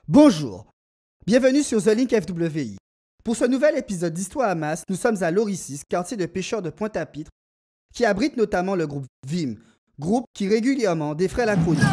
Bonjour, bienvenue sur The Link FWI. Pour ce nouvel épisode d'Histoire à Masse, nous sommes à Loricis, quartier de pêcheurs de Pointe-à-Pitre, qui abrite notamment le groupe VIM, groupe qui régulièrement défraie la chronique.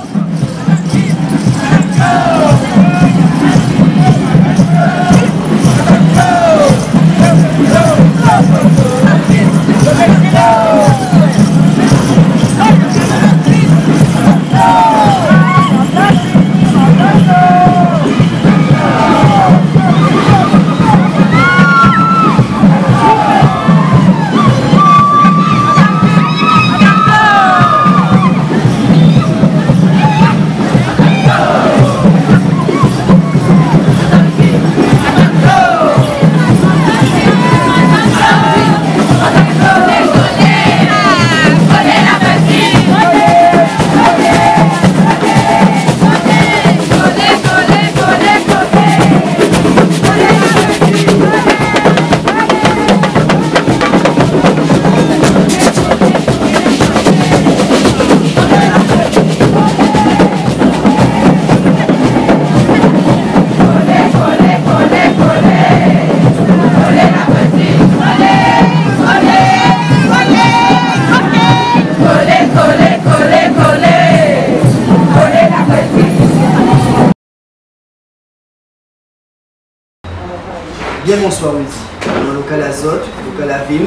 Bien bonsoir, Rudy. Dans le local Azote, le local à Ville.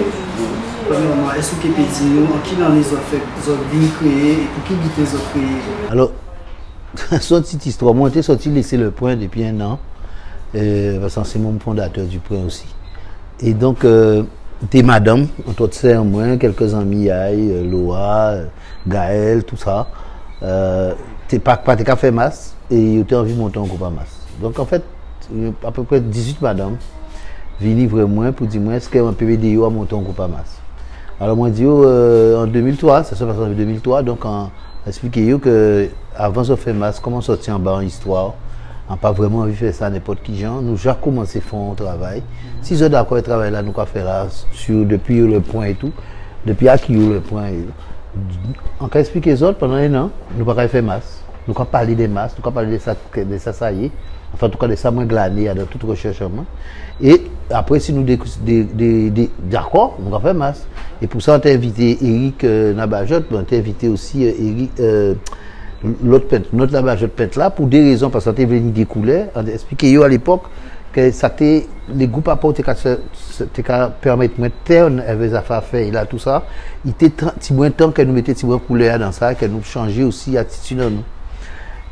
Premièrement, est-ce que vous pouvez dire nous en qui dans les autres villes créées et pour qui vous les autres créées? Alors, cette petite histoire, moi j'étais sorti laisser le point depuis un an, parce que c'est mon fondateur du point aussi. Et donc, des madames, entre autres moi, quelques amis, Loa, Gaël, tout ça, t'es pas qu'à faire masse et tu as envie de monter en groupe à masse. Donc en fait, à peu près 18 madames viennent vraiment pour dire moi est-ce qu'un PVDO a monté en groupe à masse. Alors moi dis en 2003, ça se passe en 2003, donc on explique que avant de faire masse, comment sortir en bas en histoire, on n'a pas vraiment envie de faire ça n'importe qui genre, nous déjà commencé à faire un travail. Si vous êtes d'accord avec le travail là, nous allons faire là depuis le point et tout, depuis à qui le point et on peut expliquer les autres pendant un an, nous ne pouvons pas faire masse. Nous allons parler des masses, nous allons parler de ça, ça y est. Enfin, en tout cas, de ça, moins glané dans toute recherche en main. Et après, si nous d'accord, nous allons faire masse. Et pour ça, on t'a invité Eric Nabajot, on t'a invité aussi Eric, notre Nabajot Pente là, pour des raisons, parce qu'on t'a venu des couleurs. On t'a expliqué à l'époque que ça les groupes à porter permettre de terne avec les affaires faire là, tout ça. Il était moins temps que nous mettions moins couleur dans ça, que nous changions aussi l'attitude en nous.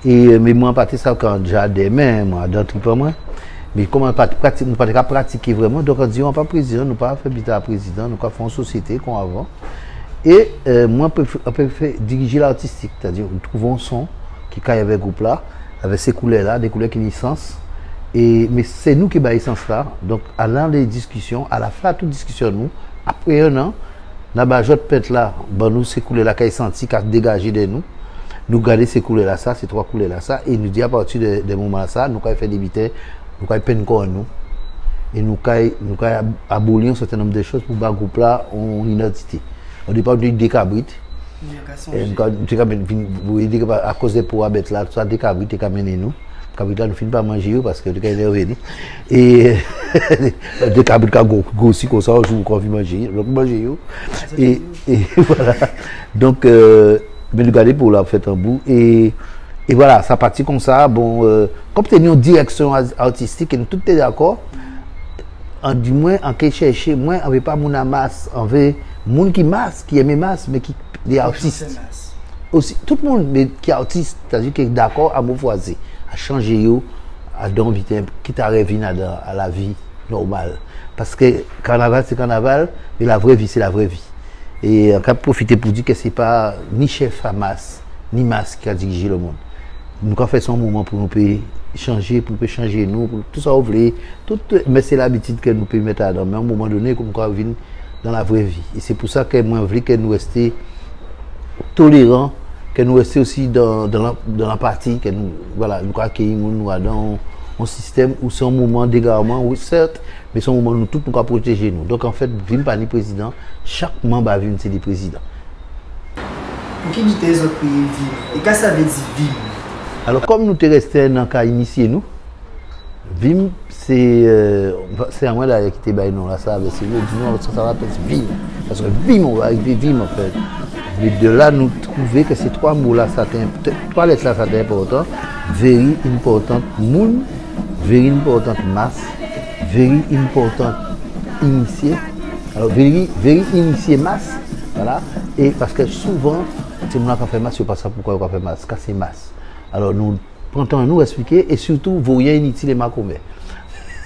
Et mais moi, en partie, ça, quand j'ai des mains, moi, dans tout pour moi. Mais comment nous ne pas pratiquer vraiment, donc on dit, on ne pas président, nous ne pas faire à président, nous ne pas faire une société comme avant. Et moi, on peut diriger l'artistique, c'est-à-dire, nous trouvons un son qui caille avec le groupe là, avec ces couleurs-là, des couleurs qui ont sens. Mais c'est nous qui avons sens là. Donc, allant les discussions, à la fin de toute discussion, nous, après un an, nous avons pète là, ben, nous, ces couleurs-là qui ont senti, qui ont dégagé de nous. Nous garder ces couleurs-là, ça, ces trois couleurs-là, ça, et nous dit à partir de moments ça, nous avons fait des vitesses, nous avons peine encore nous. Et nous avons aboli un certain nombre de choses pour le groupe là, en identité. Au départ, nous avons des cabrites. Vous voyez à cause des poids bêtes là, tout ça, des cabrites qui amènent nous. Les cabrites là, nous ne finissons pas à manger parce que nous avons énervé. Et des cabrites qui ont grossi comme ça, on joue qu'on veut manger. Donc, manger. Et voilà. Donc, mais nous garder pour la faire un bout et voilà, ça partit comme ça. Bon, comme tu as une direction artistique et nous tous sommes d'accord, du moins en quelque chercher, moi on veut pas mon masse, on veut monde qui masse, qui aime masse, mais qui des artistes aussi, tout le monde mais qui est artiste, c'est-à-dire qui est d'accord à m'ouvrir, à changer à donner vite, quitte à revenir à la vie normale, parce que carnaval c'est carnaval, mais la vraie vie c'est la vraie vie. Et on peut profiter pour dire que ce n'est pas ni chef à masse, ni masse qui a dirigé le monde. Nous avons fait son moment pour nous changer, pour changer nous, pour tout ça, mais c'est l'habitude que nous pouvons mettre à dans. Mais à un moment donné, comme nous venir dans la vraie vie. Et c'est pour ça que moi, je veux que nous restions tolérants, que nous restions aussi dans la partie, que nous, voilà, nous accueillons, nous allons un système où c'est un moment d'égarement, oui, certes, mais c'est un moment où nous tous nous avons protéger nous. Donc en fait, Vim pas ni président, chaque membre à Vim, c'est des présidents. Pour qui dit les autres pays Vim? Et qu'est-ce que ça veut dire Vim? Alors comme nous sommes restés dans le cas initié, nous, Vim, c'est à moi d'ailleurs qui était non là, ça va être Vim. Parce que Vim, on va arriver Vim en fait. Mais de là, nous trouvons que ces trois mots-là, trois lettres-là, c'est important. Very important moon, very important mass, very important initié. Alors, very initié masse, voilà. Et parce que souvent, c'est moi qui fait masse, je ne sais pas pourquoi on fait masse, car c'est masse. Alors, nous prenons à nous expliquer et surtout, vous voyez inutile ma combien.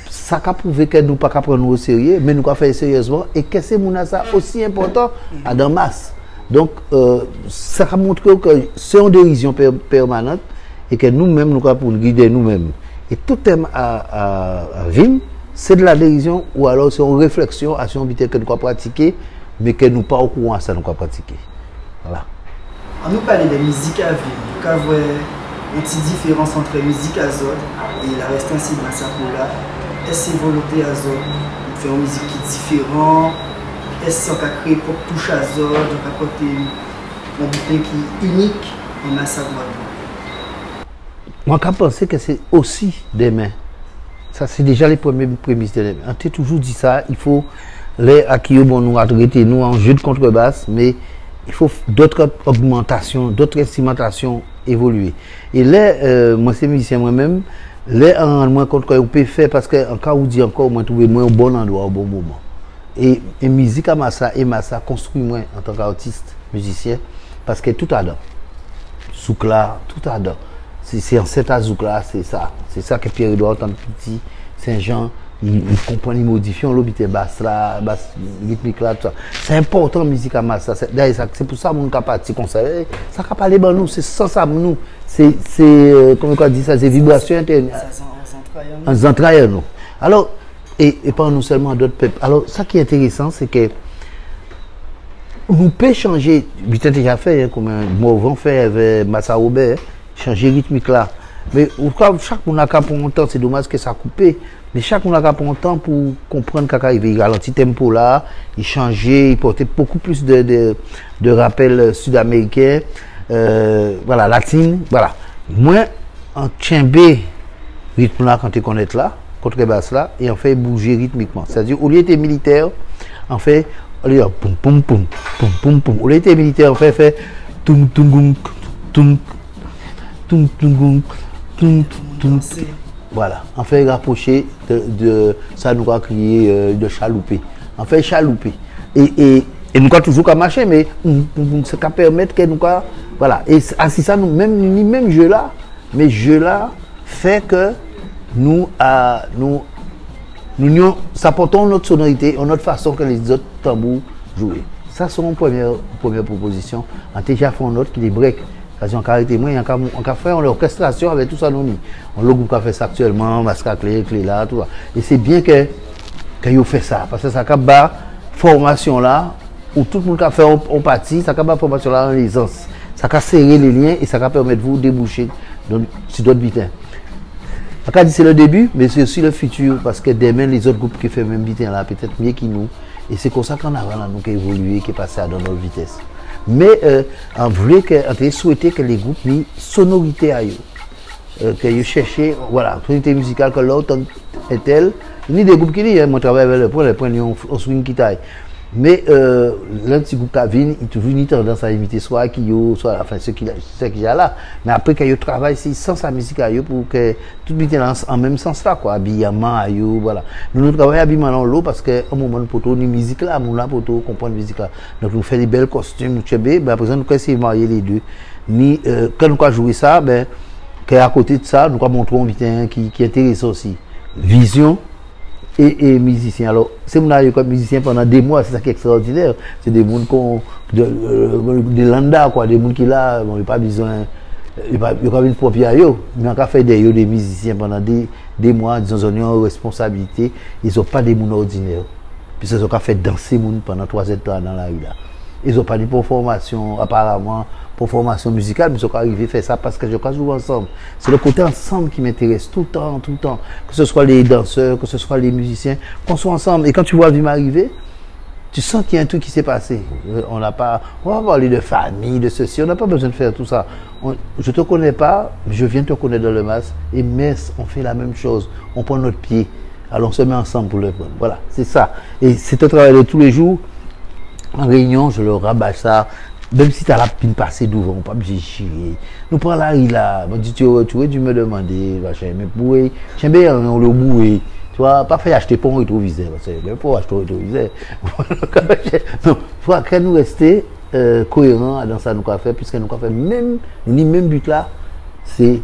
Ça a prouvé que nous ne pouvons pas prendre au sérieux, mais nous avons fait sérieusement et que c'est ça aussi important à dans masse. Donc, ça a montré que c'est une dérision permanente et que nous-mêmes, nous avons pour nous guider nous-mêmes. Et tout thème à Vim, c'est de la dérision ou alors c'est une réflexion à ce que nous avons pratiqué, mais que nous ne sommes pas au courant à ça nous avons pratiqué. Voilà. On nous parle de musique à Vim. Nous avons une petite différence entre musique à Zod et la reste ainsi dans sa là. Est-ce que c'est volonté à Zod de faire une musique qui est différente? Est-ce qu'on a créé pour toucher à Zod, on a apporté un butin qui est unique en Massa Guadeloupe? Moi, je pense que c'est aussi des mains. Ça, c'est déjà les premiers prémices des mains. On t'a toujours dit ça, il faut les acquis, bon, nous traiter nous en jeu de contrebasse, mais il faut d'autres augmentations, d'autres instrumentations évoluer. Et là, moi, c'est musicien moi-même, là, en moins compte qu'on peut faire parce qu'en cas où dit encore, moi, trouver moi un bon endroit, au bon moment. Et musique à Massa et Massa construit moi en tant qu'artiste, musicien, parce que tout a dedans. Zoukla, tout a dedans. C'est en cet Zoukla, c'est ça. C'est ça que Pierre-Edouard, tant petit, Saint-Jean, il comprend, il modifie, on l'obité basse là, basse rythmique là, tout ça. C'est important, musique à Massa. C'est pour ça que nous avons parti comme ça. Ça n'a pas parlé de nous, c'est sans ça, nous. C'est, comment on dit ça, c'est vibration interne. En entrailles, nous. Alors, et pas nous seulement d'autres peuples. Alors, ça qui est intéressant, c'est que nous pouvons changer, Butin déjà fait, hein, comme un mauvais fait avec Massa Robert, changer rythmique là. Mais chaque monde a pour un temps, c'est dommage que ça a coupé, mais chaque monde a pour un temps pour comprendre qu'il arrive. Il ralentit tempo là, il changeait, il portait beaucoup plus de rappels sud-américains, voilà, latine, voilà. Moi, en tchembé, rythme là, quand tu connais là, contrebasse là, et on fait bouger rythmiquement. C'est-à-dire, au lieu d'être militaire, on fait, poum poum poum, poum poum poum. Au lieu d'être militaire, on fait tung tung gung, tung tung tung gung, tung tung. Voilà, on fait rapprocher de ça nous a crié de chalouper. On fait chalouper. Et nous avons toujours qu'à marcher, mais ça peut permettre que nous, voilà. Et ainsi ça, nous même jeu là, mais jeu là fait que nous apportons notre sonorité, notre façon que les autres tambours jouent. Ça, c'est une première proposition. On a déjà fait un autre qui est break. On a fait une orchestration avec tout ça. On le groupe qui a fait ça actuellement, Masca Clé là, tout ça. Et c'est bien que vous fait ça. Parce que ça a une formation là, où tout le monde a fait en partie, ça a une formation là en licence. Ça a serré les liens et ça a permis de vous déboucher sur d'autres bitins. C'est le début, mais c'est aussi le futur, parce que demain, les autres groupes qui font même bitin là, peut-être mieux que nous. Et c'est comme ça qu'en avant, nous avons évolué, qui est passé à notre vitesse. Mais on voulait souhaiter que les groupes aient sonorité à eux. Que ils cherchaient, voilà, sonorité musicale que l'autre est telle. Il y a des groupes qui disent, moi je travaille avec le point, on swing qui taille. Mais l'un petit groupe qui vient, il toujours une tendance à imiter soit soit enfin ce qu'il y a là. Mais après qu'il travaille sans sa musique à eux pour que tout le monde en même sens là quoi, habillement à eux, voilà. Nous travaillons habillement dans l'eau parce qu'à un moment pour tout ni musique là, nous là pour tout comprendre musique là. Donc nous faisons des belles costumes, nous chébé, ben après ça nous essayons de marier les deux. Ni quand nous jouer ça, ben qu'à côté de ça, nous montrer un bitin qui est intéressant aussi. Vision et musicien. Alors, c'est mon comme musicien pendant des mois, c'est ça qui est extraordinaire. C'est des gens des landa, quoi, des gens qui là, bon, il n'y a pas besoin, il n'y a pas une propre yo, mais on a fait des musiciens pendant des mois, disons, ils ont une responsabilité, ils n'ont pas des gens ordinaires. Puis ils ont fait danser les gens pendant 3 ans dans la rue là. Ils n'ont pas dit pour formation, apparemment, pour formation musicale, mais ils sont arrivés à faire ça parce que je crois jouer ensemble. C'est le côté ensemble qui m'intéresse tout le temps, tout le temps. Que ce soit les danseurs, que ce soit les musiciens, qu'on soit ensemble. Et quand tu vois Vim arriver, tu sens qu'il y a un truc qui s'est passé. On va parler de famille, de ceci, on n'a pas besoin de faire tout ça. Je ne te connais pas, mais je viens te connaître dans le masse. Et mais on fait la même chose. On prend notre pied. Alors on se met ensemble pour le prendre. Voilà, c'est ça. Et c'est un travail de tous les jours. En réunion, je leur rabâche ça. Même si tu as la pine passée devant, on pas obligé de chier. Nous prenons la riz là. Je dis, tu veux me demander, mais boué, tiens bien, on le boué. Tu vois, pas faire acheter pour un rétroviseur. Parce que même pour acheter un rétroviseur. Non, il faut que nous rester cohérents dans ça nous avons fait, puisque nous avons fait même but là, c'est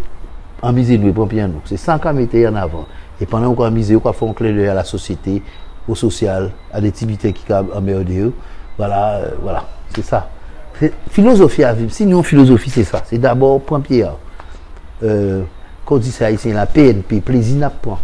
en miser nous et pour piano. C'est ça qu'on mettait en avant. Et pendant qu'on a misé, on a fait un clin d'œil à la société, au social, à des activités qui sont emmerdées. Voilà, voilà, c'est ça. Philosophie à vivre. Sinon, philosophie, c'est ça. C'est d'abord point pied. Quand on dit ça ici, la PNP, plaisir n'a point.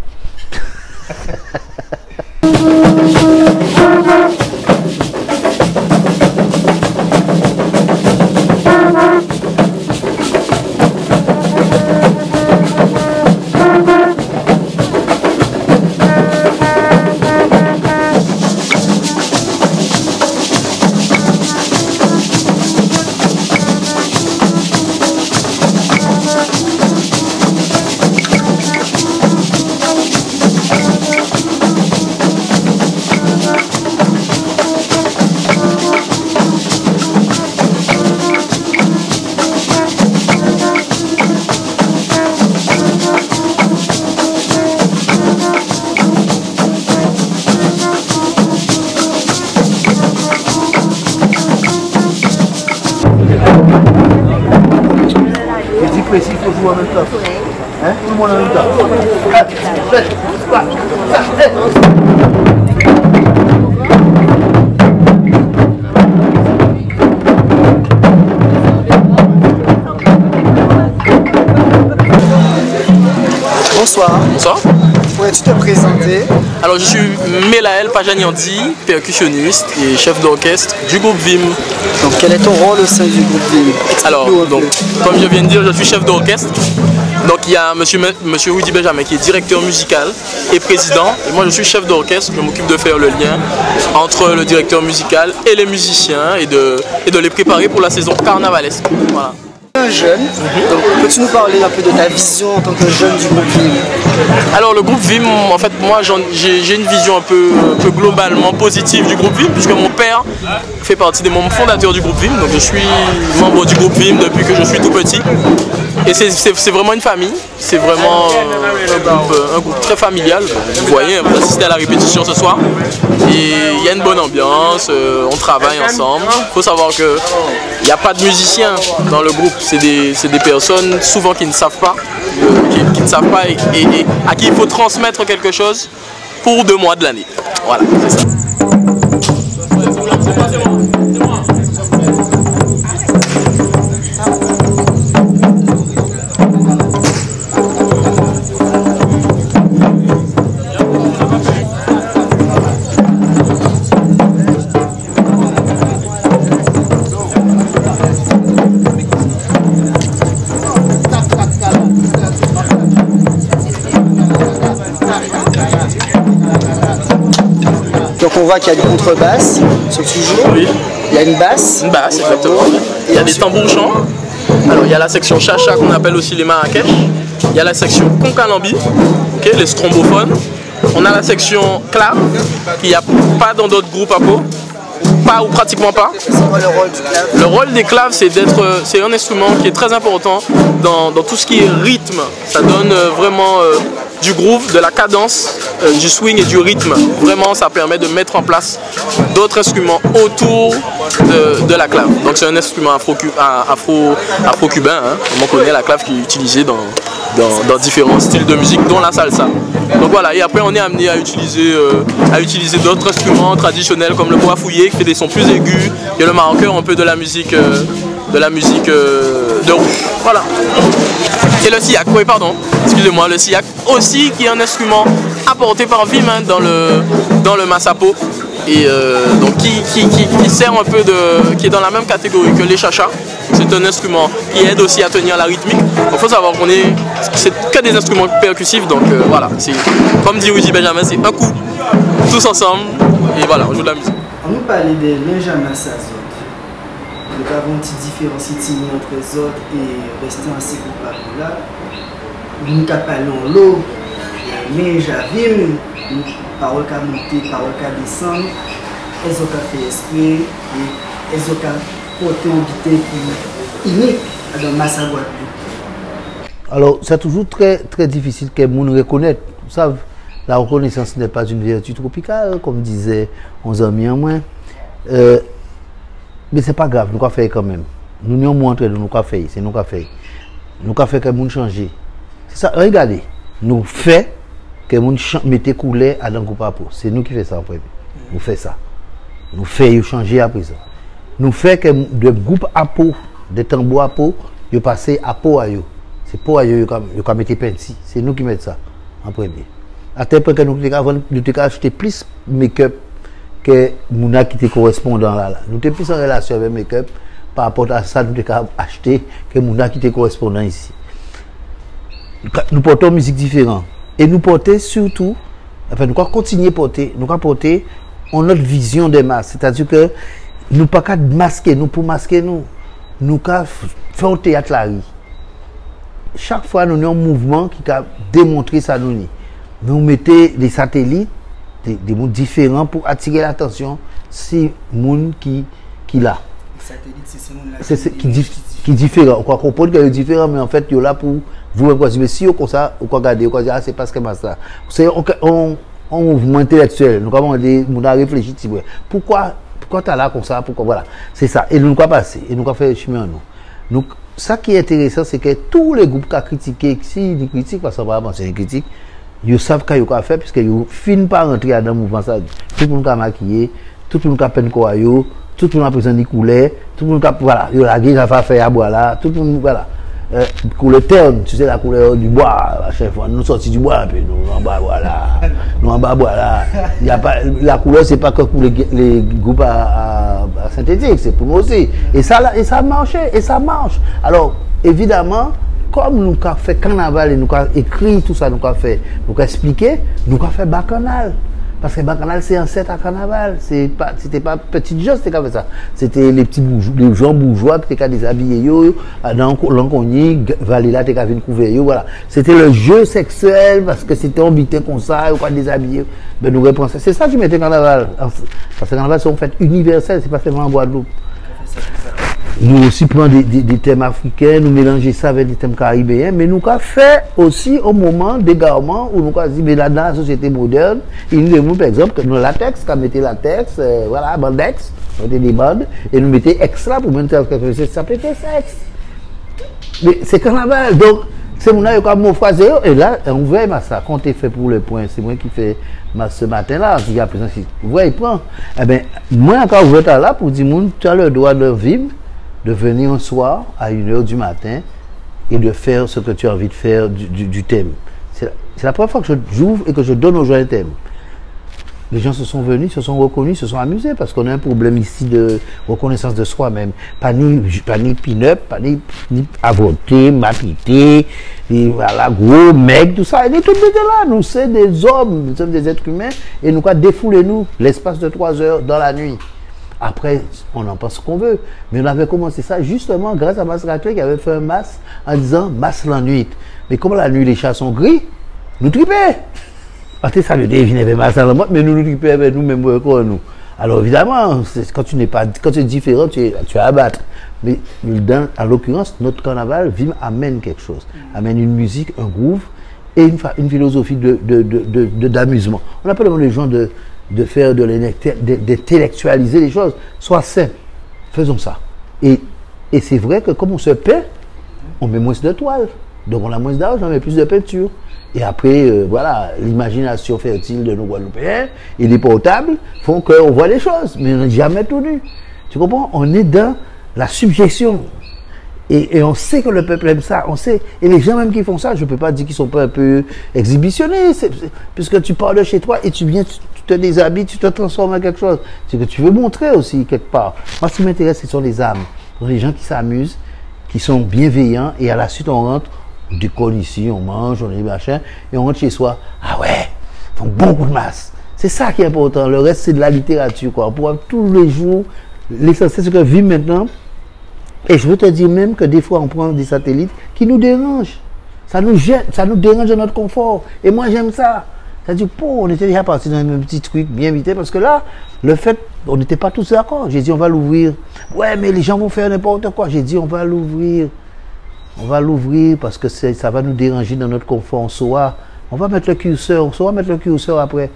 Précis, il faut jouer en même temps. Hein? Tout le monde en même temps. Bonsoir. Bonsoir. Pourrais-tu te présenter? Alors je suis Melaël Pajaniandi, percussionniste et chef d'orchestre du groupe Vim. Donc quel est ton rôle au sein du groupe Vim? Alors, donc, comme je viens de dire, je suis chef d'orchestre. Donc il y a monsieur Rudy Benjamin qui est directeur musical et président. Et moi je suis chef d'orchestre, je m'occupe de faire le lien entre le directeur musical et les musiciens et de les préparer pour la saison carnavalesque. Voilà. Un jeune, donc peux-tu nous parler un peu de ta vision en tant que jeune du groupe Vim? Alors le groupe Vim, en fait moi j'ai une vision un peu globalement positive du groupe Vim, puisque mon père fait partie des membres fondateurs du groupe Vim, donc je suis membre du groupe Vim depuis que je suis tout petit. Et c'est vraiment une famille, c'est vraiment un groupe très familial. Vous voyez, vous assistez à la répétition ce soir. Et il y a une bonne ambiance, on travaille ensemble. Il faut savoir qu'il n'y a pas de musiciens dans le groupe, c'est des personnes souvent qui ne savent pas, qui ne savent pas et à qui il faut transmettre quelque chose pour 2 mois de l'année. Voilà, c'est ça. Donc on voit qu'il y a une contrebasse sur ce jour. Oui. Il y a une basse. Une basse, exactement. Il y a des tambours chants. Alors il y a la section chacha qu'on appelle aussi les Marrakech. Il y a la section concalambi, okay, les strombophones. On a la section clave, qu'il n'y a pas dans d'autres groupes à Pau. Pas ou pratiquement pas. C'est quoi le rôle du clave? Le rôle des claves, c'est un instrument qui est très important dans tout ce qui est rythme. Ça donne vraiment du groove, de la cadence, du swing et du rythme. Vraiment, ça permet de mettre en place d'autres instruments autour de la clave. Donc c'est un instrument afro-cubain. Hein. On connaît la clave qui est utilisée dans différents styles de musique, dont la salsa. Donc voilà, et après on est amené à utiliser d'autres instruments traditionnels comme le bois fouillé qui fait des sons plus aigus, et le marqueur un peu de la musique de roue. Voilà. Et le siyak, oui pardon, excusez-moi, le siyak aussi qui est un instrument apporté par Vim hein, dans le Massapo et donc qui sert un peu qui est dans la même catégorie que les chachas. C'est un instrument qui aide aussi à tenir la rythmique. Il faut savoir qu'on c'est que des instruments percussifs, donc voilà, c'est comme dit Rudy Benjamin, c'est un coup, tous ensemble, et voilà, on joue de la musique. On nous parlait de l'injamas à zot. Nous avons une petite différence entre les autres et rester en ces groupes là. Nous parlons l'eau, mais j'avais parole qui a monté, parole qui a descendu, elles ont fait esprit et elles ont porté une guitare qui est unique dans Massa Guadeloupe. Alors, c'est toujours très difficile que les gens reconnaissent. Vous savez, la reconnaissance n'est pas une vertu tropicale, comme disait 11 amis en moins. Mais ce n'est pas grave, nous avons fait quand même. Nous avons montré nous avons fait, c'est nous avons fait. Nous avons fait que les gens changent. C'est ça, regardez, nous faisons que les gens mettent couleur à dans le groupe à peau. C'est nous qui faisons ça en premier. Nous faisons ça. Nous faisons changer à présent. Nous faisons que de groupe à peau, de tambours à peau, ils passent à peau à eux. C'est peau à eux qui mettent peinti. C'est nous qui mettons ça en premier. À tel point que nous avons acheté plus de make-up que nous qui te correspondant là. Nous sommes plus en relation avec make-up par rapport à ça, nous avons acheté que nous qui te correspondant ici. Nous portons musique différente. Et nous portons surtout, enfin, nous allons continuer à porter, nous allons porter notre vision des masses. C'est-à-dire que nous ne pouvons pas masquer, nous pour masquer nous allons faire un théâtre la rue. Chaque fois, nous avons un mouvement qui a démontré ça. Nous mettons des satellites, des mondes différents pour attirer l'attention si monde qui là. C'est qui est différent. On croit comprendre qu'il est différent, mais en fait, il est là pour vous mais si vous comme ça, vous regardez, vous dire c'est parce que ça. C'est un mouvement intellectuel. Nous avons réfléchi. Pourquoi tu es là comme ça? Pourquoi voilà. C'est ça. Et nous avons passé. Et nous avons fait le chemin en nous. Donc, ça qui est intéressant, c'est que tous les groupes qui ont critiqué, si ils critiquent, parce que c'est une critique, ils savent ce qu'ils ont fait, puisqu'ils ne finissent pas rentrer dans le mouvement. Tout le monde a maquillé, tout le monde a peint quoi, tout le monde a présenté couleur, tout le monde a, voilà, il a déjà fait à bois là, tout le monde, voilà. Couleur terne, tu sais, la couleur du bois, à chaque fois, nous sortis du bois un peu, nous en bas, voilà. Nous en bas, voilà. Il y a pas, la couleur, c'est pas que pour les groupes à synthétique, c'est pour nous aussi. Et ça marchait, et ça marche. Alors, évidemment, comme nous avons fait carnaval et nous avons écrit tout ça, nous avons expliqué, nous avons fait bacchanal. Parce que bacchanal, c'est ancêtre à carnaval. C'était pas petit gens qui fait ça. C'était les petits bourgeois, les gens bourgeois qui étaient déshabillés, dans l'Ancogny, Valéla, qui avaient couvert, voilà. C'était le jeu sexuel, parce que c'était embité comme ça, ou pas déshabillé. Ben, nous repensons. C'est ça qui mettait carnaval. Parce que carnaval, c'est en fait universel, c'est pas seulement en Guadeloupe. Nous aussi prenons des thèmes africains, nous mélangeons ça avec des thèmes caribéens, mais nous avons fait aussi au moment d'égarement où nous avons dit, mais là, dans la société moderne, il nous demande par exemple que nous latex, quand on mettait latex, voilà, bandex, on mettait des bandes, et nous mettions extra pour mettre quelque chose, ça peut être sexe. Mais c'est carnaval, donc c'est mon aïe comme mon phrase, et là, on voit ça, quand tu fait pour le point, c'est moi qui fais ce matin-là, qui a présent, vous voyez, il prend. Eh bien, moi encore ouvert là pour dire, tu as le droit de vivre, de venir un soir à 1h du matin et de faire ce que tu as envie de faire du thème. C'est la première fois que j'ouvre et que je donne aux gens un thème. Les gens se sont venus, se sont reconnus, se sont amusés parce qu'on a un problème ici de reconnaissance de soi-même. Pas ni pin-up, pas ni avorté, mapité, voilà, gros, mec, tout ça. Et tout là, nous sommes des hommes, nous sommes des êtres humains et nous avons défoulé nous l'espace de 3 heures dans la nuit. Après, on en pense ce qu'on veut. Mais on avait commencé ça justement grâce à Mas Raclé qui avait fait un mas en disant Mas la nuit. Mais comme la nuit, les chats sont gris, nous tripons. Parce que ça veut dire qu'il y avait Mas dans la mode, mais nous tripons avec nous-mêmes. Nous. Alors évidemment, quand tu es différent, tu es à abattre. Mais en l'occurrence, notre carnaval amène quelque chose. Amène une musique, un groove et une philosophie d'amusement. On appelle les gens d'intellectualiser les choses. Sois simple. Faisons ça. Et c'est vrai que comme on se peint, on met moins de toile. Donc on a moins d'argent, on met plus de peinture. Et après, voilà, l'imagination fertile de nos Guadeloupéens et les portables font qu'on voit les choses. Mais on n'a jamais tout nu. Tu comprends? On est dans la subjection. Et on sait que le peuple aime ça, on sait. Et les gens même qui font ça, je ne peux pas dire qu'ils ne sont pas un peu exhibitionnés. Puisque tu pars de chez toi et tu viens, tu te déshabilles, tu te transformes en quelque chose. C'est que tu veux montrer aussi quelque part. Moi, ce qui m'intéresse, ce sont les âmes. Ce sont les gens qui s'amusent, qui sont bienveillants, et à la suite, on rentre, on décolle ici, on mange, on est machin, et on rentre chez soi. Ah ouais, ils font bon coup de masse. C'est ça qui est important. Le reste, c'est de la littérature, quoi. Pour tous les jours, l'essentiel, c'est que vivre maintenant. Et je veux te dire même que des fois, on prend des satellites qui nous dérangent. Ça nous gêne, ça nous dérange de notre confort. Et moi, j'aime ça. Ça dit, on était déjà parti dans un petit truc bien vite, parce que là, le fait, on n'était pas tous d'accord. J'ai dit, on va l'ouvrir. Ouais, mais les gens vont faire n'importe quoi. J'ai dit, on va l'ouvrir. On va l'ouvrir parce que ça va nous déranger dans notre confort. On va mettre le curseur. On va mettre le curseur après.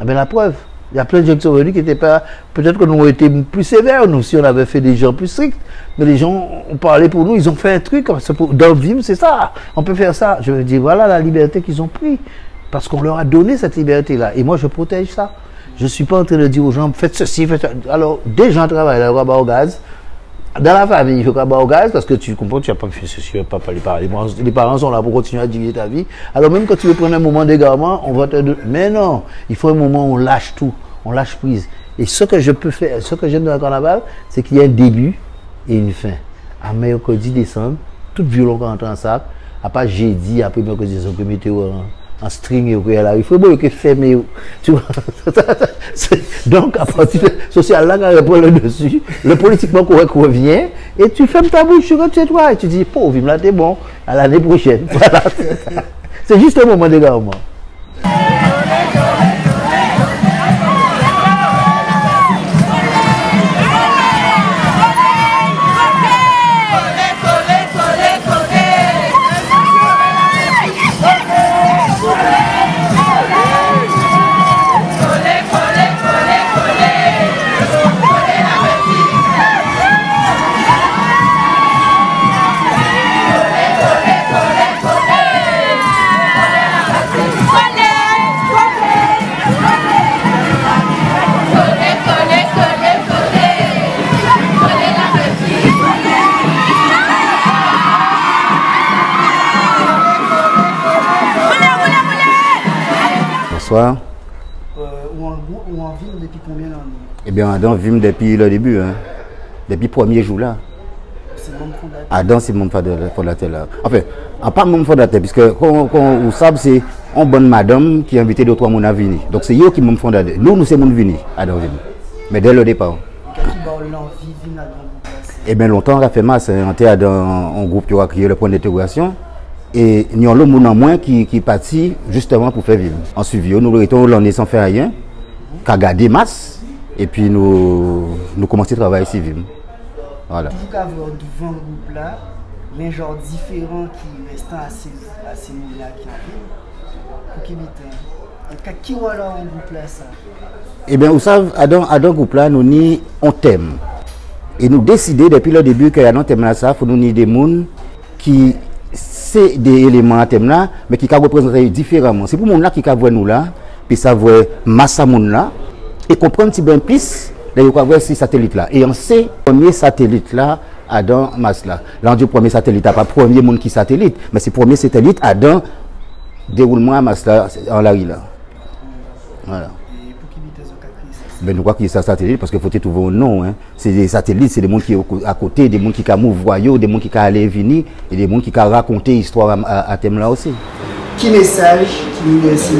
Mais la preuve, il y a plein de gens qui sont venus qui n'étaient pas... Peut-être que nous aurions été plus sévères, nous, si on avait fait des gens plus stricts. Mais les gens ont parlé pour nous, ils ont fait un truc. Dans le film, c'est ça. On peut faire ça. Je veux dire, voilà la liberté qu'ils ont pris. Parce qu'on leur a donné cette liberté-là. Et moi, je protège ça. Je ne suis pas en train de dire aux gens, faites ceci, faites ça. Alors, des gens travaillent là, au gaz. Dans la famille, il faut qu'on au gaz parce que tu comprends, tu n'as pas fait ceci, tu n'as pas les parents. Les parents sont là pour continuer à diriger ta vie. Alors même quand tu veux prendre un moment d'égarement, on va te dire, mais non, il faut un moment où on lâche tout, on lâche prise. Et ce que je peux faire, ce que j'aime dans le carnaval, c'est qu'il y a un début et une fin. À mercredi, décembre, tout violon quand on entre en sac, à part jeudi, après mercredi, décembre, météo en string et là, il faut que fermer, tu vois. Donc à partir de social là, quand on prend le dessus, le politiquement correct revient et tu fermes ta bouche, tu rentres chez toi et tu dis pauvre, là t'es bon, à l'année prochaine. Voilà, c'est juste un moment d'égarement. Bonsoir. Où on vit depuis combien d'années? Eh bien, Adam vit depuis le début, hein. Depuis le premier jour là. C'est le même fondateur. Adam, c'est mon fondateur là. Enfin, pas mon fondateur, puisque quand vous savez, c'est une bonne madame qui a invité d'autres personnes à venir. Donc c'est eux qui m'ont fondateur. Nous sommes venus, Adam venu. Mais dès le départ. Qu'est-ce qui va l'envie de venir dans le groupe? Eh bien, longtemps, on a fait masse. On était dans un groupe qui a créé le point d'intégration. Et il y a le monde en moins qui partit justement pour faire vivre. En suivi, nous étions l'année sans faire rien, qu'à garder masse, et puis nous commençons à travailler ici vivre. Voilà. Vous avez devant le groupe là, mais genre différents qui restent à ces mots-là qui arrivent, pour qu'ils habitent. Qui va là en groupe là ça? Eh bien, vous savez, dans le groupe là, nous avons un thème. Et nous décidons depuis le début qu'il y a un thème là, il faut nous avoir des gens qui. C'est des éléments à thème là, mais qui peuvent représenter différemment. C'est pour les gens qui peuvent voir nous là, puis savoir masse à monde là, et comprendre un petit peu plus, ils peuvent voir ces satellites là. Et on sait, le premier satellite là, à dans masse là. Là, on dit le premier satellite, pas le premier monde qui satellite, mais c'est le premier satellite à dans déroulement à masse là, en la rue là. Voilà. Mais nous croyons que c'est un satellite parce qu'il faut trouver un nom. Hein. C'est des satellites, c'est des gens qui sont à côté, des gens qui peuvent mouvoir, des gens qui peuvent aller et venir, et des gens qui peuvent raconter l'histoire à thème là aussi. Qui message qui nous laisse?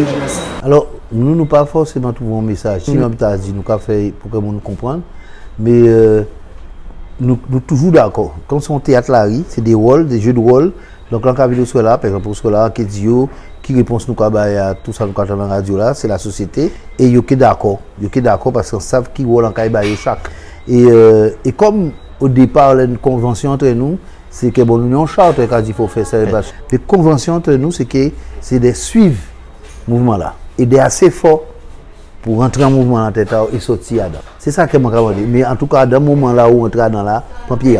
Alors, nous ne pas forcément trouver un message. Si on t'a dit, nous avons fait pour que nous comprenions. Mais nous toujours d'accord. Comme c'est un théâtre là, c'est des rôles, des jeux de rôle. Donc, quand on a là, par exemple, pour ce là, qui répond nous à tout ça nous dans la radio là, c'est la société. Et ils sont d'accord. Ils sont d'accord parce qu'ils savent qui rôle en chaque. Et comme au départ, une convention entre nous, c'est que bon, nous avons une charte quand il faut faire ça. La convention entre nous, c'est que c'est de suivre ce mouvement là. Et d'être assez fort pour rentrer en mouvement dans la tête et sortir dedans. C'est ça que je dis. Mais en tout cas, dans le moment là où on entre dans là, prends pied.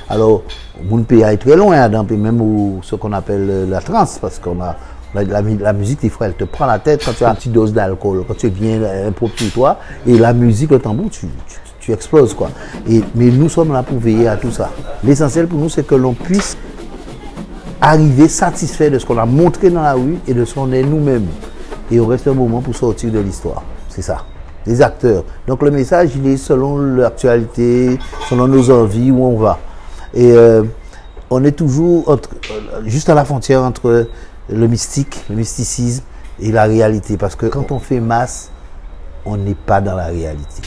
Alors, mon pays est très loin, même ce qu'on appelle la transe, parce qu'on a la musique, elle te prend la tête quand tu as une petite dose d'alcool, quand tu viens impropre sur toi, et la musique, le tambour, tu exploses quoi. Mais nous sommes là pour veiller à tout ça. L'essentiel pour nous, c'est que l'on puisse arriver satisfait de ce qu'on a montré dans la rue et de ce qu'on est nous-mêmes. et on reste un moment pour sortir de l'histoire. C'est ça. Les acteurs. Donc le message, il est selon l'actualité, selon nos envies, où on va. Et on est toujours juste à la frontière entre le mystique, le mysticisme et la réalité. Parce que quand on fait masse, on n'est pas dans la réalité.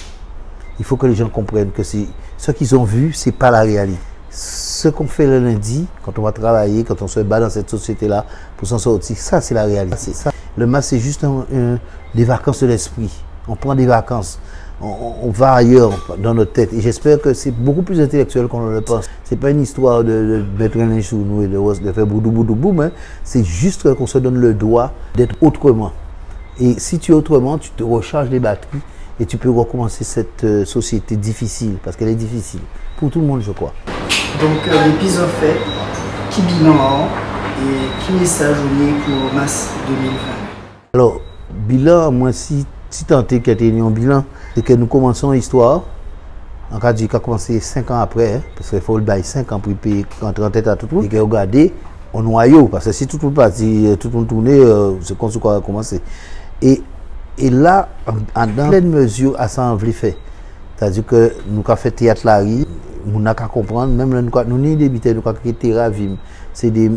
Il faut que les gens comprennent que ce qu'ils ont vu, c'est pas la réalité. Ce qu'on fait le lundi, quand on va travailler, quand on se bat dans cette société-là pour s'en sortir, ça c'est la réalité. Ça. Le masse, c'est juste des vacances de l'esprit. On prend des vacances. On va ailleurs dans notre tête. Et j'espère que c'est beaucoup plus intellectuel qu'on le pense. C'est pas une histoire de mettre un linge sur nous et de faire boudou boudou boum. Hein. C'est juste qu'on se donne le droit d'être autrement. Et si tu es autrement, tu te recharges les batteries et tu peux recommencer cette société difficile, parce qu'elle est difficile. Pour tout le monde, je crois. Donc, l'épisode fait, qui bilan et qui message on est pour mars 2020? Alors, bilan, moi, si tant est qu'il y a un bilan, c'est que nous commençons l'histoire. En cas de commencé 5 ans après, hein, parce qu'il faut le bail 5 ans pour payer rentrer en tête à tout le monde. Et que regarder au noyau, parce que si tout le monde parti, tout le monde tourné, c'est comme ça qu'on a commencé. Et là, dans pleine mesure, à ça en fait. C'est-à-dire que nous avons fait théâtre la rue, nous avons comprendre, même nous avons débuté, nous avons créé Ravim. C'est des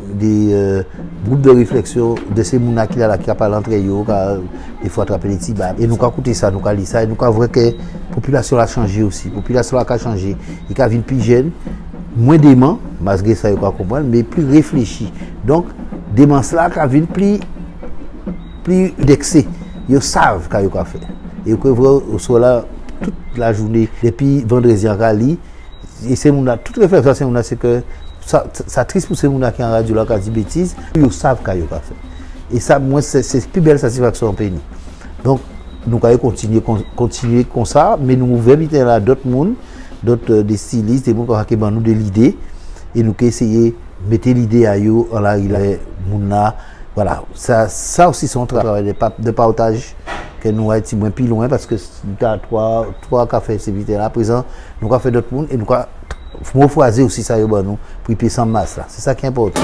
groupes de réflexion de ces gens qui parlent entre eux, des fois attraper les petits babs. Et nous avons écouté ça, nous avons lu ça, et nous avons vu que la population a changé aussi. La population a changé. Il y a une plus jeune, moins dément, malgré ça, il faut comprendre, mais plus réfléchi. Donc, dément là qui a plus d'excès. Ils savent ce qu'ils ont fait. Et ils peuvent soit là toute la journée, depuis vendredi en rallye. Et c'est toute réflexion, c'est que ça triste pour ces gens qui ont radio là, qui ont dit bêtises, ils savent ce qu'ils ont fait. Et ça, moi, c'est la plus belle satisfaction en pays. Donc, nous allons continuer comme ça, mais nous invitons là d'autres mondes, des stylistes, des gens qui ont des idées, et nous allons essayer de mettre l'idée à eux, en la voilà, ça aussi c'est un travail de partage que nous avons été moins plus loin parce que nous avons trois cafés ces là à présent, nous avons fait d'autres mondes et nous avons choisi aussi ça pour y payer sans masse là. C'est ça qui est important.